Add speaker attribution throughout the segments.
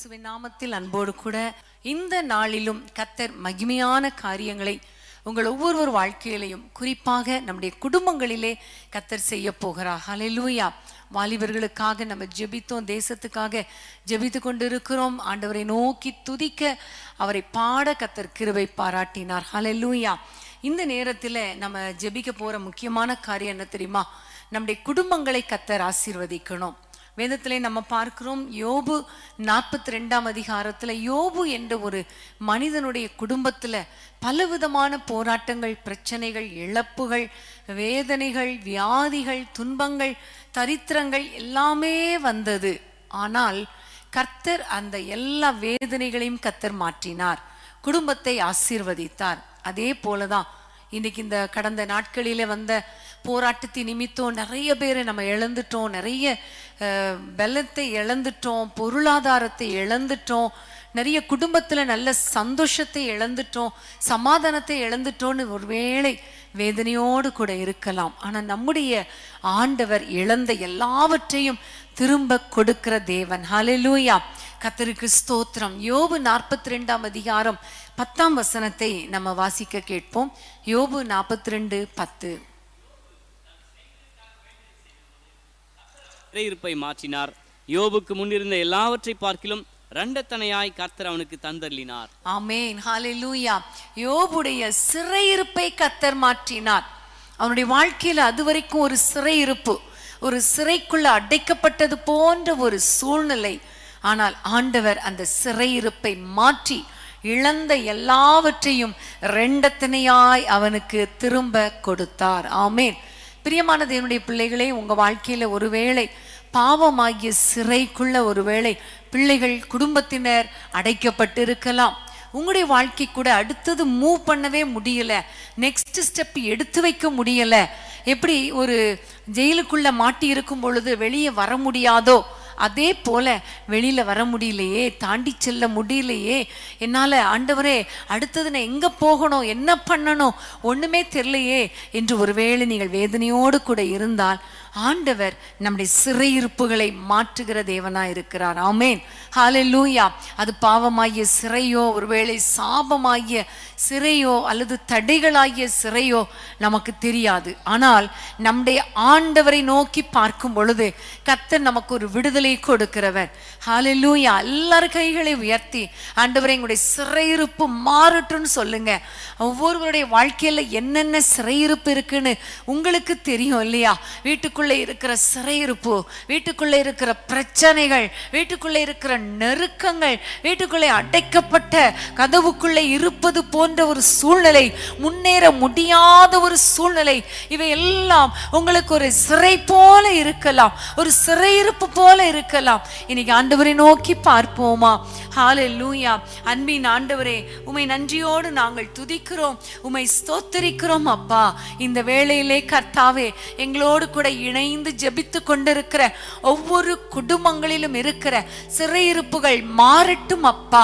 Speaker 1: இயேசுவின் நாமத்தில் அன்போடு கூட இந்த நாளிலும் கர்த்தர் மகிமையான காரியங்களை உங்கள் ஒவ்வொரு வாழ்க்கையிலையும் குறிப்பாக நம்முடைய குடும்பங்களிலே கர்த்தர் செய்ய போகிறார். ஹல்லேலூயா. வாலிபர்களுக்காக நம்ம ஜெபித்தோம், தேசத்துக்காக ஜெபித்து கொண்டு இருக்கிறோம். ஆண்டவரை நோக்கி துதிக்க, அவரை பாட கர்த்தர் கிருபை பாராட்டினார். ஹல்லேலூயா. இந்த நேரத்தில் நம்ம ஜெபிக்க போற முக்கியமான காரியம் என்ன தெரியுமா? நம்முடைய குடும்பங்களை கர்த்தர் ஆசீர்வதிக்கணும். வேதத்திலே நம்ம பார்க்கிறோம், யோபு 42 அதிகாரத்துல யோபு என்ற ஒரு மனிதனுடைய குடும்பத்துல பலவிதமான போராட்டங்கள், பிரச்சனைகள், இழப்புகள், வேதனைகள், வியாதிகள், துன்பங்கள், தரித்திரங்கள் எல்லாமே வந்தது. ஆனால் கர்த்தர் அந்த எல்லா வேதனைகளையும் கர்த்தர் மாற்றினார், குடும்பத்தை ஆசீர்வதித்தார். அதே போலதான் இன்னைக்கு இந்த கடந்த நாட்களிலே வந்த போராட்டத்தின் நிமித்தம் நிறைய பேரை நம்ம இழந்துட்டோம், நிறைய பலத்தை இழந்துட்டோம், பொருளாதாரத்தை இழந்துட்டோம், நிறைய குடும்பத்துல நல்ல சந்தோஷத்தை இழந்துட்டோம், சமாதானத்தை இழந்துட்டோன்னு ஒருவேளை வேதனையோடு கூட இருக்கலாம். ஆனா நம்முடைய ஆண்டவர் இழந்த எல்லாவற்றையும் திரும்ப கொடுக்கிற தேவன். ஹல்லேலூயா. கர்த்தருக்கு ஸ்தோத்திரம். யோபு 42 அதிகாரம் 10 வசனத்தை நம்ம வாசிக்க கேட்போம். யோபு 42:10.
Speaker 2: சிறையிருப்பை மாற்றினார், யோபுக்கு முன்னிருந்த எல்லாவற்றை பார்க்கிலும் இரண்டத்தனையாய் கர்த்தர் அவனுக்கு தந்தருளினார்.
Speaker 1: ஆமென். ஹல்லேலூயா. யோபுடைய சிறையிருப்பை கர்த்தர் மாற்றினார். அவனுடைய வாழ்க்கையில அதுவரைக்கும் ஒரு சிறையிருப்பு, ஒரு சிறைக்குள்ள அடைக்கப்பட்டது போன்ற ஒரு சூழ்நிலை. ஆனால் ஆண்டவர் அந்த சிறையிருப்பை மாற்றி இழந்த எல்லாவற்றையும் இரண்டத்தனையாய் அவனுக்கு திரும்ப கொடுத்தார். ஆமென். பிரியமான தேவனுடைய பிள்ளைகளே, உங்க வாழ்க்கையில ஒருவேளை பாவமாகிய சிறைக்குள்ள ஒருவேளை பிள்ளைகள், குடும்பத்தினர் அடைக்கப்பட்டு இருக்கலாம். உங்களுடைய வாழ்க்கை கூட அடுத்தது மூவ் பண்ணவே முடியல, நெக்ஸ்ட் ஸ்டெப் எடுத்து வைக்க முடியல. எப்படி ஒரு ஜெயிலுக்குள்ள மாட்டி இருக்கும் பொழுது வெளியே வர முடியாதோ, அதே போல வெளியில வர முடியலையே, தாண்டி செல்ல முடியலையே, என்னால ஆண்டவரே அடுத்தது நான் எங்க போகணும், என்ன பண்ணணும், ஒண்ணுமே தெரியலையே என்று ஒருவேளை நீங்கள் வேதனையோடு கூட இருந்தால் ஆண்டவர் நம்முடைய சிறையிருப்புகளை மாற்றுகிற தேவனா இருக்கிறார். ஆமென். ஹல்லேலூயா. அது பாவமாகிய சிறையோ, ஒருவேளை சாபமாகிய சிறையோ, அல்லது தடைகளாகிய சிறையோ நமக்கு தெரியாது. ஆனால் நம்முடைய ஆண்டவரை நோக்கி பார்க்கும் பொழுது கர்த்தர் நமக்கு ஒரு விடுதலை கொடுக்கிறவர். ஹல்லேலூயா. எல்லார் கைகளை உயர்த்தி ஆண்டவரை எங்களுடைய சிறையிருப்பு மாறட்டும்னு சொல்லுங்க. ஒவ்வொருவருடைய வாழ்க்கையில என்னென்ன சிறையிருப்பு இருக்குன்னு உங்களுக்கு தெரியும் இல்லையா? வீட்டுக்குள்ளே இருக்கிற சிறையிருப்பு, வீட்டுக்குள்ளே இருக்கிற பிரச்சனைகள், வீட்டுக்குள்ளே இருக்கிற நெருக்கங்கள், வீட்டுக்குள்ளே அடைக்கப்பட்ட கதவுக்குள்ளே இருப்பது போன்ற ஒரு சூழ்நிலை, முன்னேற முடியாத ஒரு சூழ்நிலை, இவை எல்லாம் உங்களுக்கு ஒரு சிறை போல இருக்கலாம், ஒரு சிறையிருப்பு போல இருக்கலாம். இன்னைக்கு ஆண்டவரை நோக்கி பார்ப்போமா? ஹல்லேலூயா. அன்பின் ஆண்டவரே, உம்மை நன்றியோடு நாங்கள் துதிக்கிறோம், உம்மை ஸ்தோத்திரிக்கிறோம் அப்பா. இந்த வேளையிலே கர்த்தாவே, எங்களோடு கூட இணைந்து ஜெபித்து கொண்டிருக்கிற ஒவ்வொரு குடும்பங்களிலும் இருக்கிற சிறையிருப்புகள் மாறட்டும் அப்பா.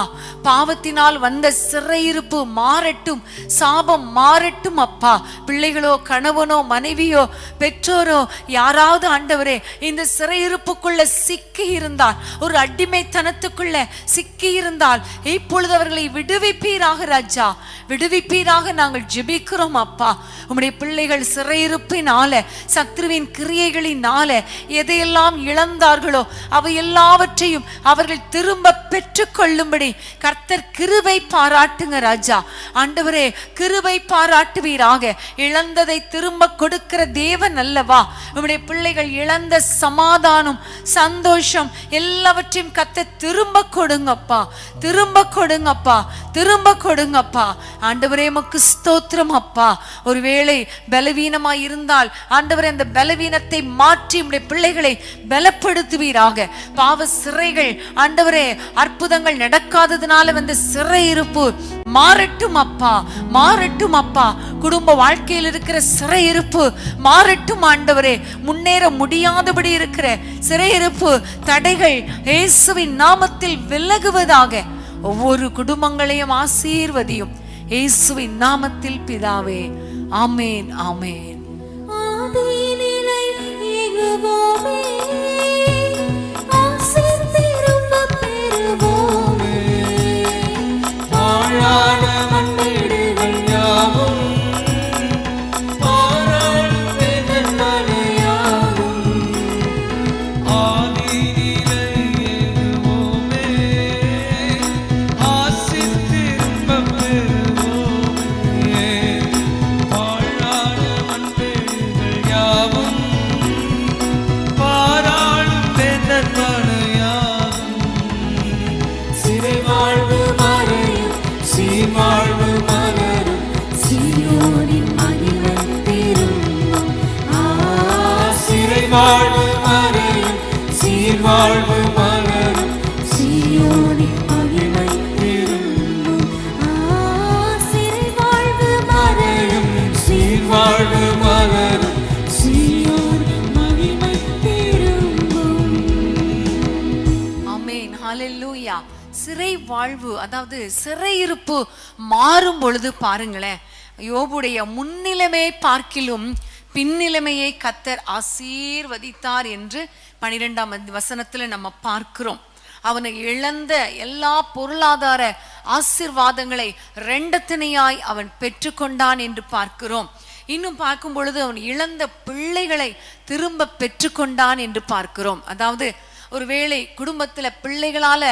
Speaker 1: பாவத்தினால் வந்த சிறையிருப்பு மாறட்டும், சாபம் மாறட்டும் அப்பா. பிள்ளைகளோ, கணவனோ, மனைவியோ, பெற்றோரோ யாராவது ஆண்டவரே இந்த சிறையிருப்புக்குள்ள சிக்கி இருந்தால், ஒரு அடிமைத்தனத்துக்குள்ள சிக்கி இருந்தால் இப்பொழுது அவர்களை விடுவிப்பீராக ராஜா, விடுவிப்பீராக நாங்கள் ஜெபிக்கிறோம் அப்பா. உம்முடைய பிள்ளைகள் சிறையிருப்பினால, சத்ருவின் கிரியைகளினால எதையெல்லாம் இழந்தார்களோ அவை எல்லாவற்றையும் அவர்கள் திரும்ப பெற்றுக்கொள்ளும்படி கர்த்தர் கிருபை பாராட்டுங்க ராஜா. ஆண்டவரே, கிருபை பாராட்டுவீராக. இழந்ததை திரும்ப கொடுக்கிற தேவன் அல்லவா? உம்முடைய பிள்ளைகள் இழந்த சமாதானம், சந்தோஷம் எல்லாவற்றையும் கர்த்தர் திரும்ப கொடுங்கப்பா, திரும்ப கொடுங்கப்பா, திரும்ப கொடுங்கப்பா. ஆண்டவரே, உமக்கு ஸ்தோத்திரம் அப்பா. ஒருவேளை பலவீனமாய் இருந்தால் ஆண்டவரே அந்த பலவீனத்தை மாற்றி உம்முடைய பிள்ளைகளை பலப்படுத்துவீராக. பாவ சிறைகள் ஆண்டவரே, அற்புதங்கள் நடக்காததுனால வந்த சிறையிருப்பு மாறட்டும் அப்பா, மாறட்டும் அப்பா. குடும்ப வாழ்க்கையில் இருக்கிற சிறையிருப்பு மாறட்டும் ஆண்டவரே. முன்னேற முடியாதபடி இருக்கிற சிறையிருப்பு, தடைகள் இயேசுவின் நாமத்தில் விலகுவதாக. ஒவ்வொரு குடும்பங்களையும் ஆசீர்வதியும் இயேசுவின் நாமத்தில் பிதாவே. ஆமென், ஆமென்.
Speaker 3: ஆசீர் திரும்ப பெறுவோம். வாழ்வு மறையும் சீர்வாழ்வு மலரும் சீயோனின் மகிமை திரும்பும்.
Speaker 4: சிறைவாழ்வு மறையும்
Speaker 3: சீர்வாழ்வு மலரும்
Speaker 4: சீயோனின் மகிமை திரும்பும்.
Speaker 1: ஆமென், ஹalleluya. சிறை வாழ்வு, அதாவது சிறையிருப்பு மாறும் பொழுது பாருங்களேன், யோபுடைய முன்னிலைமையை பார்க்கிலும் பின்னிலைமையை கர்த்தர் ஆசீர்வதித்தார் என்று 12ஆம் வசனத்துல நம்ம பார்க்கிறோம். அவனை இழந்த எல்லா பொருளாதார ஆசீர்வாதங்களை ரெண்டத்தனையாய் அவன் பெற்றுக்கொண்டான் என்று பார்க்கிறோம். இன்னும் பார்க்கும் பொழுது அவன் இழந்த பிள்ளைகளை திரும்ப பெற்றுக்கொண்டான் என்று பார்க்கிறோம். அதாவது ஒருவேளை குடும்பத்துல பிள்ளைகளால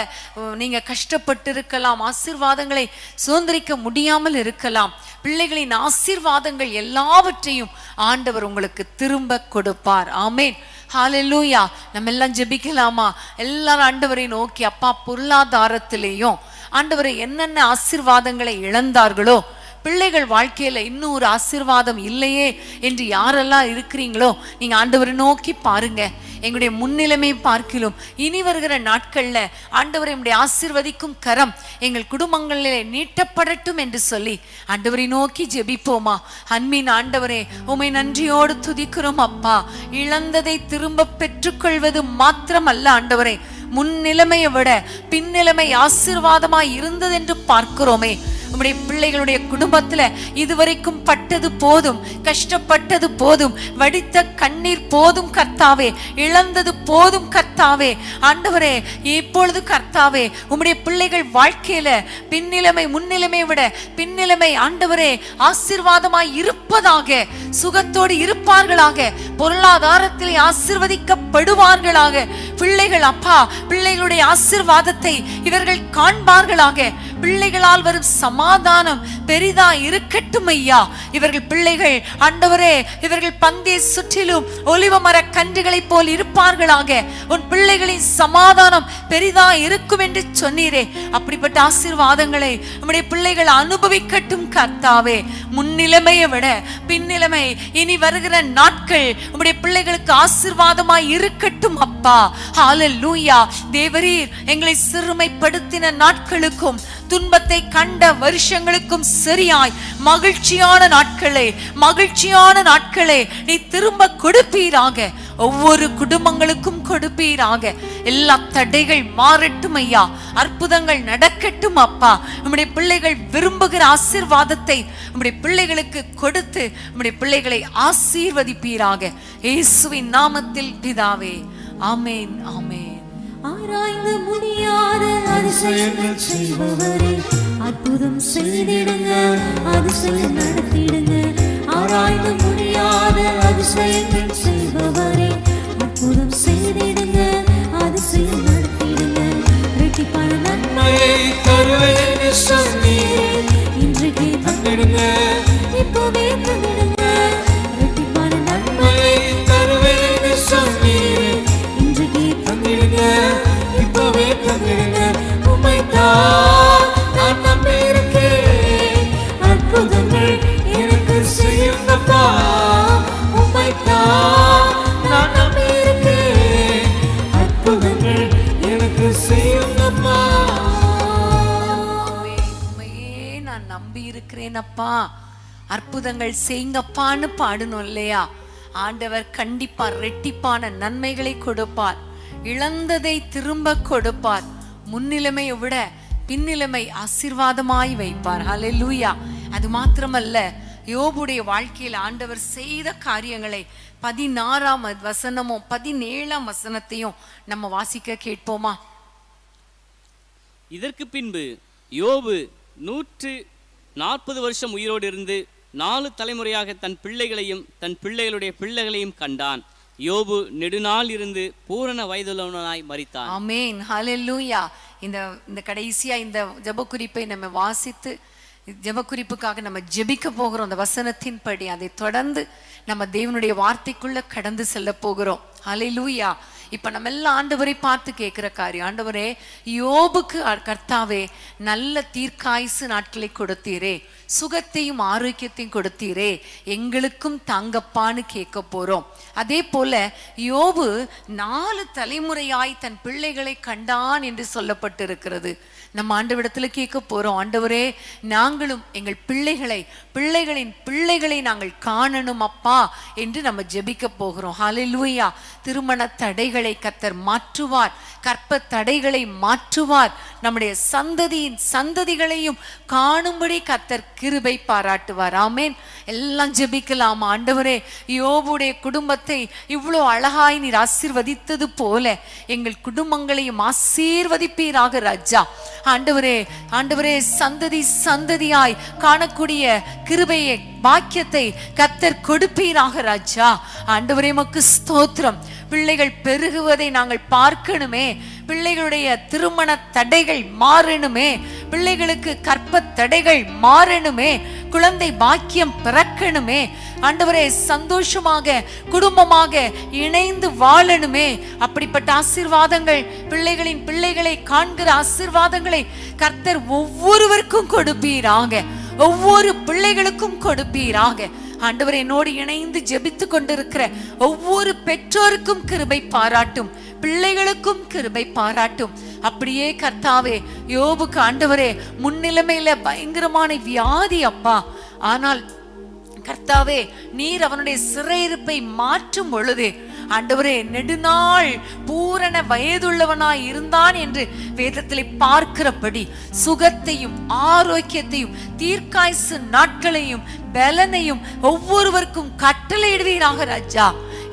Speaker 1: நீங்க கஷ்டப்பட்டு இருக்கலாம், ஆசீர்வாதங்களை சுதந்திரிக்க முடியாமல் இருக்கலாம். பிள்ளைகளின் ஆசீர்வாதங்கள் எல்லாவற்றையும் ஆண்டவர் உங்களுக்கு திரும்ப கொடுப்பார். ஆமென், ஹalleluya. நம்ம எல்லாம் ஜெபிக்கலாமா? எல்லாரும் ஆண்டவரை நோக்கி, அப்பா, பொருளாதாரத்திலேயும் ஆண்டவரை என்னென்ன ஆசீர்வாதங்களை இழந்தார்களோ, பிள்ளைகள் வாழ்க்கையில இன்னும் ஒரு ஆசீர்வாதம் இல்லையே என்று யாரெல்லாம் இருக்கிறீங்களோ, நீங்க ஆண்டவரை நோக்கி பாருங்க. எங்களுடைய முன்னிலைமை பார்க்கிலும் இனி வருகிற நாட்கள்ல ஆண்டவரை நம்முடைய ஆசீர்வதிக்கும் கரம் எங்கள் குடும்பங்களிலே நீட்டப்படட்டும் என்று சொல்லி ஆண்டவரை நோக்கி ஜெபிப்போமா? அன்பின் ஆண்டவரே, உம்மை நன்றியோடு துதிக்கிறோம் அப்பா. இழந்ததை திரும்ப பெற்றுக்கொள்வது மாத்திரமல்ல ஆண்டவரே, முன்னிலைமையை விட பின்னிலைமை ஆசீர்வாதமாய் இருந்தது என்று பார்க்கிறோமே. உம்முடைய பிள்ளைகளுடைய குடும்பத்துல இதுவரைக்கும் பட்டது போதும், கஷ்டப்பட்டது போதும், வடித்த கண்ணீர் போதும் கர்த்தாவே, இழந்தது போதும் கர்த்தாவே. ஆண்டவரே, இப்பொழுது கர்த்தாவே உம்முடைய பிள்ளைகள் வாழ்க்கையில பின்னிலைமை முன்னிலைமை விட பின்னிலைமை ஆண்டவரே ஆசீர்வாதமாய் இருப்பதாக, சுகத்தோடு இருப்பார்களாக, பொருளாதாரத்திலே ஆசீர்வதிக்கப்படுவார்களாக. பிள்ளைகள் அப்பா, பிள்ளைகளுடைய ஆசீர்வாதத்தை இவர்கள் காண்பார்களாக. பிள்ளைகளால் வரும் சமாதானம் பெரிதா இருக்கட்டும் ஐயா. இவர்கள் பிள்ளைகள் ஆண்டவரே, இவர்கள் பந்தை சுற்றிலும் ஒலிவ மர கன்றுகளை போல் இருப்பார்களாக. உன் பிள்ளைகளின் சமாதானம் பெரிதா இருக்கும் என்று சொன்னீரே. அப்படிப்பட்ட ஆசீர்வாதங்களை நம்முடைய பிள்ளைகள் அனுபவிக்கட்டும் கர்த்தாவே. முன்னிலைமையை விட பின்னிலைமை இனி வருகிற நாட்கள் நம்முடைய பிள்ளைகளுக்கு ஆசீர்வாதமாய் இருக்கட்டும் அப்பா. ஹalleluya. தேவரீர் எங்களை சிறுமைப்படுத்தின நாட்களுக்கும் துன்பத்தை கண்ட வருஷங்களுக்கும் சரியாய் மகிழ்ச்சியான நாட்களை நீ திரும்ப கொடுப்பீராக. ஒவ்வொரு குடும்பங்களுக்கும் கொடுப்பீராக. எல்லா தடைகள் மாறட்டும் ஐயா. அற்புதங்கள் நடக்கட்டும் அப்பா. நம்முடைய பிள்ளைகள் விரும்புகிற ஆசீர்வாதத்தை நம்முடைய பிள்ளைகளுக்கு கொடுத்து நம்முடைய பிள்ளைகளை ஆசீர்வதிப்பீராக. இயேசுவின் நாமத்தில் பிதாவே, ஆமென், ஆமென்.
Speaker 4: ஆராய்ந்து முடியாத அதிசயங்கள் செய்பவரே, அற்புதம் செய்திடுங்க, அதிசயம் நடத்திடுங்க. ஆராய்ந்து முடியாத அதிசயங்கள் செய்பவரே, அற்புதம் செய்திடுங்க, அதிசயம் நடத்திடுங்க. ரெட்டிப்பான நன்மையை
Speaker 3: தருவேன் என்று சொன்னீர்,
Speaker 4: இன்றைக்கு
Speaker 3: தந்திடுங்க,
Speaker 4: இப்போவே தந்திடுங்க. ரெட்டிப்பான
Speaker 3: நன்மையை தருவேன் என்று சொன்னீர்,
Speaker 4: இன்றைக்கு
Speaker 3: தந்திடுங்க, இப்பவே தந்திடுங்க. உம்மைத்தான் நான் நம்பியிருக்கேன், அற்புதங்கள் எனக்கு செய்யுங்கப்பா. உம்மைத்தான் நான் நம்பியிருக்கேன், அற்புதங்கள் எனக்கு செய்யுங்கப்பா.
Speaker 1: உண்மையே நான் நம்பி இருக்கிறேன் அப்பா, அற்புதங்கள் செய்யுங்கப்பான்னு பாடணும் இல்லையா? ஆண்டவர் கண்டிப்பா ரெட்டிப்பான நன்மைகளை கொடுப்பார், இழந்ததை திரும்ப கொடுப்பார், முன்னிலைமையை விட பின்னிலைமை ஆசீர்வாதமாய் வைப்பார். ஹல்லேலூயா. அது மாத்திரமல்ல, யோபுடைய வாழ்க்கையில் ஆண்டவர் செய்த காரியங்களை 16ஆம் வசனமும் 17ஆம் வசனத்தையும் நம்ம வாசிக்க கேட்போமா?
Speaker 2: இதற்கு பின்பு யோபு 140 வருஷம் உயிரோடு இருந்து 4 தலைமுறையாக தன் பிள்ளைகளையும் தன் பிள்ளைகளுடைய பிள்ளைகளையும் கண்டான். யோபு நெடுநாள் இருந்து பூரண வயதுள்ளவனாய் மரித்தான்.
Speaker 1: ஆமென், ஹல்லேலூயா. இந்த கடைசியா இந்த ஜெபக்குறிப்பை நம்ம வாசித்து ஜெபக்குறிப்புக்காக நம்ம ஜெபிக்க போகிறோம். அந்த வசனத்தின்படி அதை தொடர்ந்து நம்ம தேவனுடைய வார்த்தைக்குள்ள கடந்து செல்ல போகிறோம். ஹல்லேலூயா. இப்ப நம்ம எல்லாம் ஆண்டவரை பார்த்து கேட்கிற காரியம், ஆண்டவரே, யோபுக்கு கர்த்தாவே நல்ல தீர்க்காயுசு நாட்களை கொடுத்தீரே, சுகத்தையும் ஆரோக்கியத்தையும் கொடுத்தீரே, எங்களுக்கும் தாங்கப்பான்னு கேட்க போறோம். அதே போல யோபு 4 தலைமுறையாய் தன் பிள்ளைகளை கண்டான் என்று சொல்லப்பட்டிருக்கிறது. நம்ம ஆண்டவரிடத்துல கேட்க போறோம், ஆண்டவரே நாங்களும் எங்கள் பிள்ளைகளின் பிள்ளைகளை நாங்கள் காணணும் அப்பா என்று நம்ம ஜெபிக்க போகிறோம். ஹல்லேலூயா. திருமண தடைகளை கர்த்தர் மாற்றுவார், கற்ப தடைகளை மாற்றுவார், நம்முடைய சந்ததியின் சந்ததிகளையும் காணும்படி கர்த்தர் கிருபை பாராட்டுவார். ஆமேன். எல்லாம் ஜெபிக்கலாம். ஆண்டவரே, யோபுடைய குடும்பத்தை இவ்வளோ அழகாய் நீர் ஆசீர்வதித்தது போல எங்கள் குடும்பங்களையும் ஆசீர்வதிப்பீராக ராஜா. ஆண்டவரே சந்ததியாய் காணக்கூடிய கிருபையை பாக்கியத்தை கர்த்தர் கொடுப்பீராக ராஜா. ஆண்டவரே உமக்கு ஸ்தோத்திரம். பிள்ளைகள் பெருகுவதை நாங்கள் பார்க்கணுமே, பிள்ளைகளுடைய திருமண தடைகள் மாறணுமே, பிள்ளைகளுக்கு கற்ப தடைகள் மாறணுமே, குழந்தை பாக்கியம் பிறக்கணுமே, ஆண்டவரே சந்தோஷமாக குடும்பமாக இணைந்து வாழணுமே. அப்படிப்பட்ட ஆசீர்வாதங்கள், பிள்ளைகளின் பிள்ளைகளை காண்கிற ஆசீர்வாதங்களை கர்த்தர் ஒவ்வொருவருக்கும் கொடுப்பீராக, ஒவ்வொரு பிள்ளைகளுக்கும் கொடுப்பீராக. ஆண்டவர் என்னோடு இணைந்து ஜெபித்து கொண்டிருக்கிற ஒவ்வொரு பெற்றோருக்கும் கிருபை பாராட்டும், பிள்ளைகளுக்கும் கிருபை பாராட்டும். அப்படியே கர்த்தாவே, யோபுக்கு ஆண்டவரே முன்னிலைமையில பயங்கரமான வியாதி அப்பா, ஆனால் கர்த்தாவே நீர் அவனுடைய சிறையிருப்பை மாற்றும் பொழுது ஆண்டவரே நெடுநாள் பூரண வயதுள்ளவனாய் இருந்தான் என்று வேதத்திலே பார்க்கிறபடி சுகத்தையும் ஆரோக்கியத்தையும் தீர்க்காயுசு நாட்களையும் பலனையும் ஒவ்வொருவருக்கும் கட்டளையிடுவீராக ராஜா.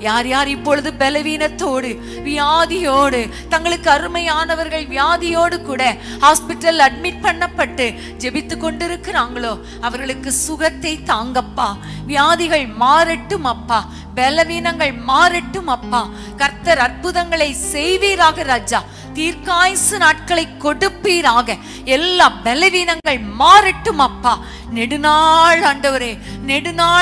Speaker 1: யார் யார் இப்பொழுது பலவீனத்தோடு வியாதியோடு, தங்களுக்கு அருமையானவர்கள் வியாதியோடு கூட ஹாஸ்பிட்டல் அட்மிட் பண்ணப்பட்டு ஜெபித்து கொண்டிருக்கிறாங்களோ அவர்களுக்கு சுகத்தை தாங்கப்பா. வியாதிகள் மாறட்டும் அப்பா, பலவீனங்கள் மாறட்டும் அப்பா. கர்த்தர் அற்புதங்களை செய்வீராக ராஜா. தீர்க்காயுசு நாட்களை கொடுப்பீராக. எல்லா பலவீனங்கள் மாறட்டும் அப்பா. நெடுநாள்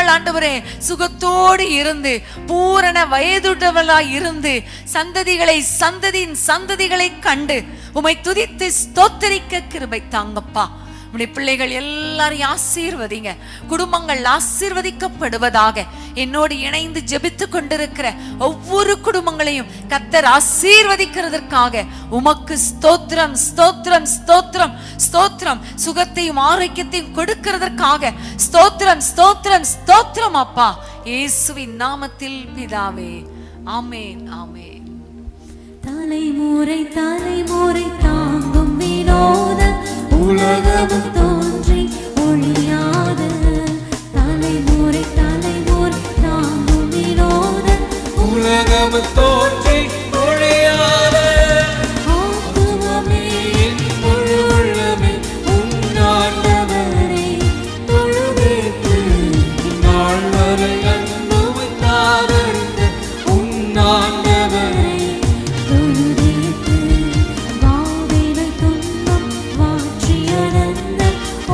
Speaker 1: ஆண்டவரே சுகத்தோடு இருந்து பூரண வயதுள்ளவளாய் இருந்து சந்ததியின் சந்ததிகளை கண்டு உம்மை துதித்து ஸ்தோத்தரிக்க கிருபை தாங்கப்பா. உம்முடைய பிள்ளைகள் எல்லாரையும் ஆசீர்வதிங்க, குடும்பங்கள் ஆசீர்வதிக்கப்படுவதாக. என்னோடு இணைந்து ஜெபித்து கொண்டிருக்கிற ஒவ்வொரு குடும்பங்களையும் கர்த்தர் ஆசீர்வதிக்கிறதற்காக உமக்கு ஸ்தோத்திரம் ஸ்தோத்திரம் ஸ்தோத்திரம் ஸ்தோத்திரம். சுகத்தையும் ஆரோக்கியத்தையும் கொடுக்கிறதற்காக ஸ்தோத்திரம் ஸ்தோத்திரம் ஸ்தோத்திரம் அப்பா, இயேசுவின் நாமத்தில் பிதாவே. ஆமென் ஆமென்.
Speaker 4: தலைமுறை தாங்கும் வினோத உலகம் தோன்றி ஒளியாத, தலைமுறை தாங்கும் வினோத
Speaker 3: உலகம் தோன்றி ஒளியாத,
Speaker 4: ஆத்துமமே
Speaker 3: முழு உள்ளமே உன்னாண்டவரே
Speaker 4: தொழுதேத்து,
Speaker 3: இந்நாள் வரை அன்புமை தாரறிந்த உன்னாண்டவரே
Speaker 4: தொழுதேத்து. வாவினை துன்பம் வாற்றியடந்த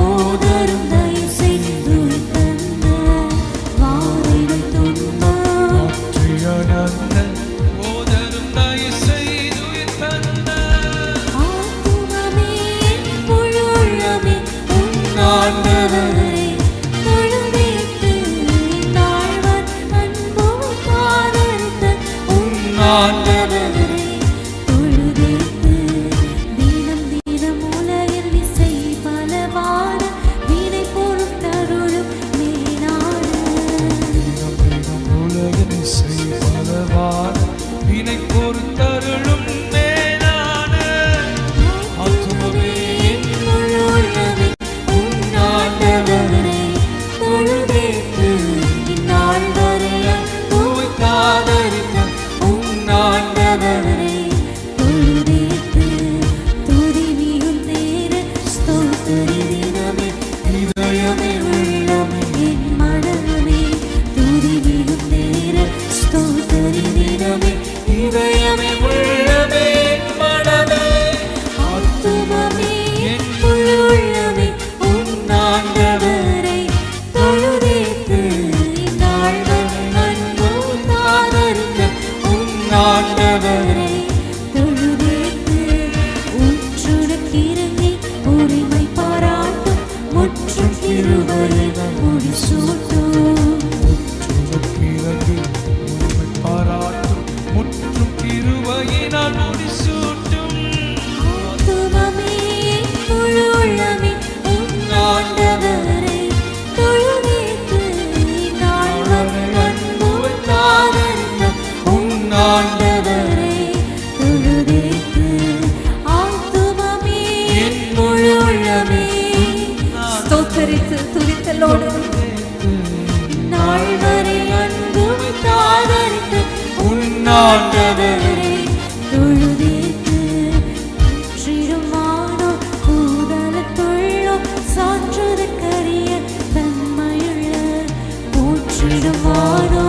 Speaker 4: ஓதரும் தயவு செய்து தந்த, வாவினை துன்பம்
Speaker 3: ஆற்றியனந்த ஓதரும் தயவு செய்து தந்த,
Speaker 4: ஆத்துமமே முழு உள்ளமே
Speaker 3: உன்னாண்டவரே
Speaker 4: தொழுதேத்து, நாள்வர் அன்பும் ஆதரித்த
Speaker 3: உன்னாண்டவரே
Speaker 4: தொழுதேத்து. தினம் தினம் உலகில் இசை பலவான வீணை போலும் தருளும் மேலான,
Speaker 3: உலகின் இசை பலவான வினை பொறுத்தருளும் மேலான, ஆத்துமமே
Speaker 4: முழு உள்ளமே
Speaker 3: உன்னாண்டவரே
Speaker 4: தொழுதேத்து, இந்நாள் வரை
Speaker 3: உம்மை காதலித்த உன்னாண்டவரே
Speaker 4: தொழுதேத்து. துதிவியும் தேர ஸ்தோத்திரி தினமே
Speaker 3: இதயமே உள்ளமே
Speaker 4: என் மனமே, துதிவியும் தேர ஸ்தோத்திரி தினமே
Speaker 3: இதயமே உள்ளமே மனமே,
Speaker 4: ஆத்துமமே முழு உள்ளமே
Speaker 3: உன்னாண்டவரே
Speaker 4: தொழுதேத்து,
Speaker 3: உன்னாண்டவரை
Speaker 4: தொழுதேத்து முற்றிடுமானோ பூதலத்துள்ளோ சாற்றுதற்கரிய தன்மையுள்ள போற்றிடுமானோ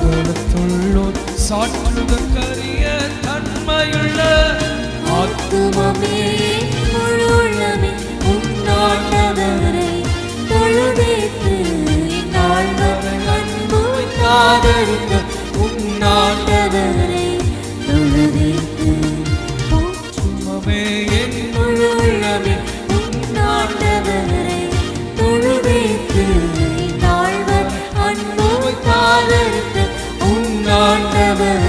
Speaker 3: உலகத்துள்ளோர் சாற்றுதற்கரிய தன்மையுள்ள
Speaker 4: ஆத்துமமே முழு உள்ளமே உன்னாண்டவரை தொழுதேத்து இந்நாள்வரை அன்பு
Speaker 3: ஆதரித்த உன்னாண்டவரை
Speaker 4: தொழுதேத்து
Speaker 3: ஆத்துமமே என்
Speaker 4: முழு உள்ளமே உன்னாண்டவரை தொழுதேத்து இந்நாள்வரை அன்பு
Speaker 3: ஆதரித்த உன்னாண்டவரை